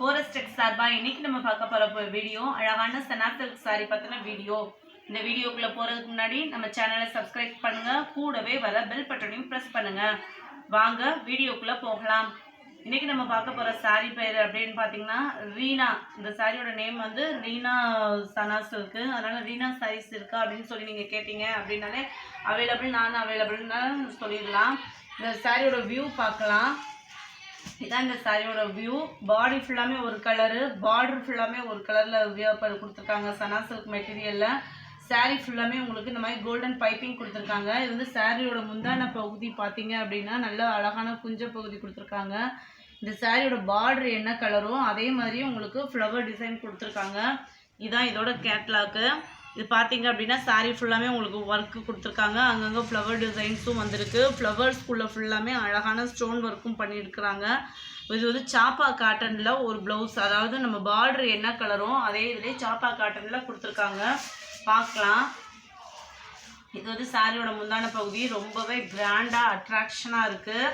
Forest Tech சார்பா இன்னைக்கு நம்ம பார்க்க போற வீடியோ அழகான சனா சில்க் saree பத்தின வீடியோ. இந்த வீடியோக்குள்ள போறதுக்கு முன்னாடி நம்ம சேனலை சப்ஸ்கிரைப் பண்ணுங்க, கூடவே வர பெல் பட்டனையும் பிரஸ் பண்ணுங்க. வாங்க வீடியோக்குள்ள போகலாம். இன்னைக்கு நம்ம பார்க்க போற saree பேர் அப்படினு பாத்தீங்கன்னா ரீனா. இந்த சாரியோட நேம் வந்து ரீனா சனா சில்க். அதனால ரீனா sarees இருக்கா அப்படினு சொல்லி நீங்க கேட்டிங்க அப்படினாலே அவைலபிள்னா சொல்லிடலாம். இந்த சாரியோட வியூ பார்க்கலாம். இதான் இந்த சாரியோட வியூ. பாடி ஃபுல்லாமே ஒரு கலரு, பார்டர் ஃபுல்லாமே ஒரு கலர்ல வியர் கொடுத்துருக்காங்க சனா சில்க் மெட்டீரியல்ல. சாரி ஃபுல்லாமே உங்களுக்கு இந்த மாதிரி கோல்டன் பைப்பிங் கொடுத்துருக்காங்க. இது வந்து சாரியோட முந்தான பகுதி பார்த்தீங்க அப்படின்னா நல்ல அழகான குஞ்ச பகுதி கொடுத்துருக்காங்க. இந்த சாரியோட பார்டர் என்ன கலரோ அதே மாதிரி உங்களுக்கு ஃப்ளவர் டிசைன் கொடுத்துருக்காங்க. இதுதான் இதோட கேட்லாக்கு. இது பார்த்தீங்க அப்படின்னா சாரீ ஃபுல்லாமே உங்களுக்கு ஒர்க்கு கொடுத்துருக்காங்க. அங்கங்கே ஃப்ளவர் டிசைன்ஸும் வந்திருக்கு. ஃப்ளவர்ஸ்குள்ளே ஃபுல்லாமே அழகான ஸ்டோன் ஒர்க்கும் பண்ணியிருக்கிறாங்க. இது வந்து சாப்பா காட்டனில் ஒரு ப்ளவுஸ், அதாவது நம்ம பார்டர் என்ன கலரோ அதே இதிலே சாப்பா காட்டனில் கொடுத்துருக்காங்க. பார்க்கலாம். இது வந்து சாரியோட முந்தான பகுதி ரொம்பவே கிராண்டாக அட்ராக்ஷனாக இருக்குது.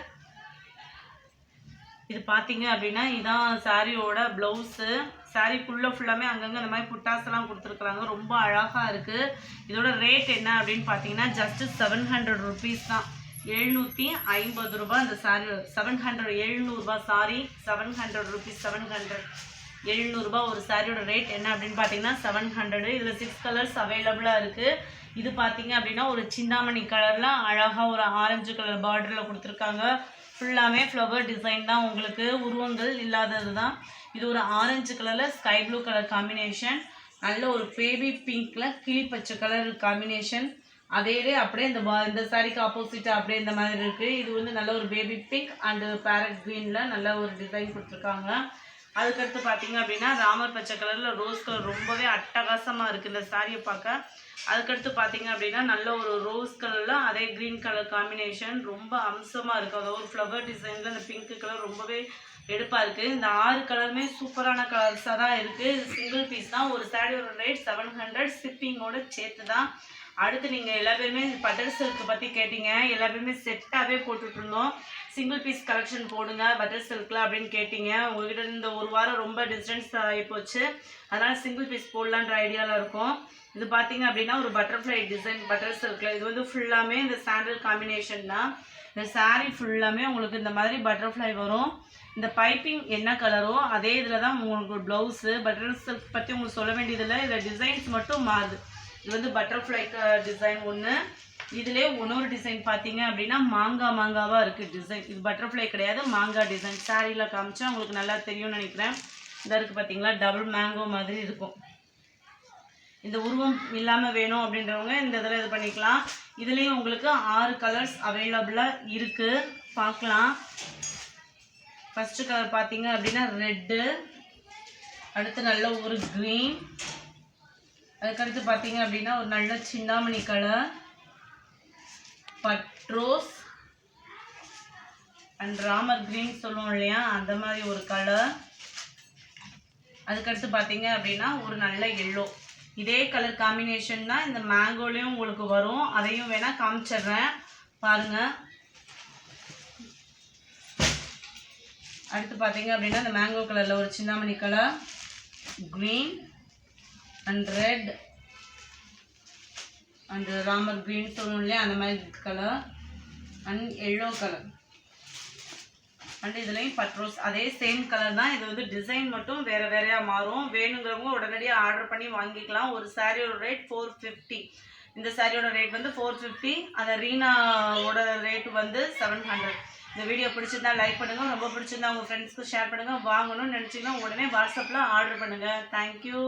இது பார்த்தீங்க அப்படின்னா இதான் சாரியோட ப்ளவுஸு. சாரிக்குள்ளே ஃபுல்லாமே அங்கங்கே இந்த மாதிரி புட்டாஸ்லாம் கொடுத்துருக்குறாங்க. ரொம்ப அழகாக இருக்குது. இதோட ரேட் என்ன அப்படின்னு பார்த்தீங்கன்னா ஜஸ்ட்டு 700 ருபீஸ் தான். 750 ரூபா இந்த சாரி. 700 ரூபா, சாரி 700 ருபீஸ். 700 ரூபா ஒரு சாரியோட ரேட். என்ன அப்படின்னு பார்த்தீங்கன்னா 700. இதில் 6 கலர்ஸ் அவைலபிளாக இருக்குது. இது பார்த்தீங்க அப்படின்னா ஒரு சிந்தாமணி கலரில் அழகாக ஒரு ஆரஞ்சு கலர் பார்டரில் கொடுத்துருக்காங்க. ஃபுல்லாமே ஃப்ளவர் டிசைன் தான், உங்களுக்கு உருவங்கள் இல்லாதது தான். இது ஒரு ஆரஞ்சு கலரில் ஸ்கை ப்ளூ கலர் காம்பினேஷன், நல்ல ஒரு பேபி பிங்க்கில் கிளி பச்சை கலர் காம்பினேஷன். அதேவே அப்படியே இந்த சாரிக்கு ஆப்போசிட்டாக அப்படியே இந்த மாதிரி இருக்குது. இது வந்து நல்ல ஒரு பேபி பிங்க் அண்டு பேரட் க்ரீனில் நல்ல ஒரு டிசைன் கொடுத்துருக்காங்க. அதுக்கடுத்து பார்த்தீங்க அப்படின்னா ராமர் பச்சை கலரில் ரோஸ் கலர் ரொம்பவே அட்டகாசமாக இருக்குது இந்த சாரியை பார்க்க. அதுக்கடுத்து பார்த்தீங்க அப்படின்னா நல்ல ஒரு ரோஸ் கலரில் அதே க்ரீன் கலர் காம்பினேஷன் ரொம்ப அம்சமாக இருக்குது. அதாவது ஒரு ஃப்ளவர் டிசைனில் இந்த பிங்க் கலர் ரொம்பவே எடுப்பாக இருக்குது. இந்த 6 கலருமே சூப்பரான கலர்ஸாக தான் இருக்குது. இது சிங்கிள் பீஸ் தான். ஒரு சாரியோட ரேட் 700, ஷிப்பிங்கோடு சேர்த்து தான். அடுத்து நீங்கள் எல்லா பேருமே பட்டர் சில்க் பற்றி கேட்டிங்க. எல்லா பேருமே செட்டாகவே போட்டுட்ருந்தோம். சிங்கிள் பீஸ் கலெக்ஷன் போடுங்க பட்டர் சில்கில் அப்படின்னு கேட்டிங்க. உங்கள்கிட்ட இந்த ஒரு வாரம் ரொம்ப டிஸ்டன்ஸ் ஆகிப்போச்சு, அதனால் சிங்கிள் பீஸ் போடலான்ற ஐடியாவில் இருக்கும். இது பார்த்தீங்க அப்படின்னா ஒரு பட்டர்ஃப்ளை டிசைன் பட்டர் சில்கில். இது வந்து ஃபுல்லாமே இந்த சாண்டல் காம்பினேஷன் தான். இந்த சாரீ ஃபுல்லாமே உங்களுக்கு இந்த மாதிரி பட்டர்ஃப்ளை வரும். இந்த பைப்பிங் என்ன கலரோ அதே இதில் தான் உங்களுக்கு ப்ளவுஸு. பட்டர் சில்க் பற்றி உங்களுக்கு சொல்ல வேண்டியதில்லை. இதில் டிசைன்ஸ் மட்டும் மாறுது. இது வந்து பட்டர்ஃப்ளை டிசைன் ஒன்று. இதிலே இன்னொரு டிசைன் பார்த்தீங்க அப்படின்னா மாங்காவாக இருக்குது டிசைன். இது பட்டர்ஃப்ளை கிடையாது, மாங்காய் டிசைன். சாரியில் காமிச்சா உங்களுக்கு நல்லா தெரியும்னு நினைக்கிறேன். இந்த இருக்குது பார்த்தீங்களா, டபுள் மேங்கோ மாதிரி இருக்கும். இந்த உருவம் இல்லாமல் வேணும் அப்படின்றவங்க இந்த இதில் இது பண்ணிக்கலாம். இதுலேயும் உங்களுக்கு 6 கலர்ஸ் அவைலபிளாக இருக்குது. பார்க்கலாம். ஃபஸ்ட்டு கலர் பார்த்தீங்க அப்படின்னா ரெட்டு, அடுத்து நல்ல ஒரு க்ரீன், அதுக்கடுத்து பார்த்தீங்க அப்படின்னா ஒரு நல்ல சிந்தாமணி கலர், பட்ரோஸ் அண்ட் ராமர் க்ரீன் சொல்லுவோம் இல்லையா, அந்த மாதிரி ஒரு கலர். அதுக்கடுத்து பார்த்தீங்க அப்படின்னா ஒரு நல்ல எல்லோ. இதே கலர் காம்பினேஷன் தான் இந்த மேங்கோலையும் உங்களுக்கு வரும். அதையும் வேணால் காமிச்சிடுறேன் பாருங்கள். அடுத்து பார்த்தீங்க அப்படின்னா இந்த மேங்கோ கலரில் ஒரு Chintamani colour, green and red and Ramar green சொல்லணும் இல்லையா, அந்த மாதிரி colour and yellow colour and இதுலேயும் பட்ரோஸ் அதே சேம் கலர் தான். இது வந்து டிசைன் மட்டும் வேறையாக மாறும். வேணுங்கிறவங்க உடனடியாக ஆர்டர் பண்ணி வாங்கிக்கலாம். ஒரு சாரியோட ரேட் 450. இந்த சாரியோட ரேட் வந்து 450. அந்த ரீனாவோட ரேட் வந்து 700. இந்த வீடியோ பிடிச்சிருந்தா லைக் பண்ணுங்கள், ரொம்ப பிடிச்சிருந்தா உங்கள் ஃப்ரெண்ட்ஸ்க்கு ஷேர் பண்ணுங்கள். வாங்கணும்னு நினச்சிங்கன்னா உடனே வாட்ஸ்அப்பில் ஆர்டர் பண்ணுங்கள். தேங்க்யூ.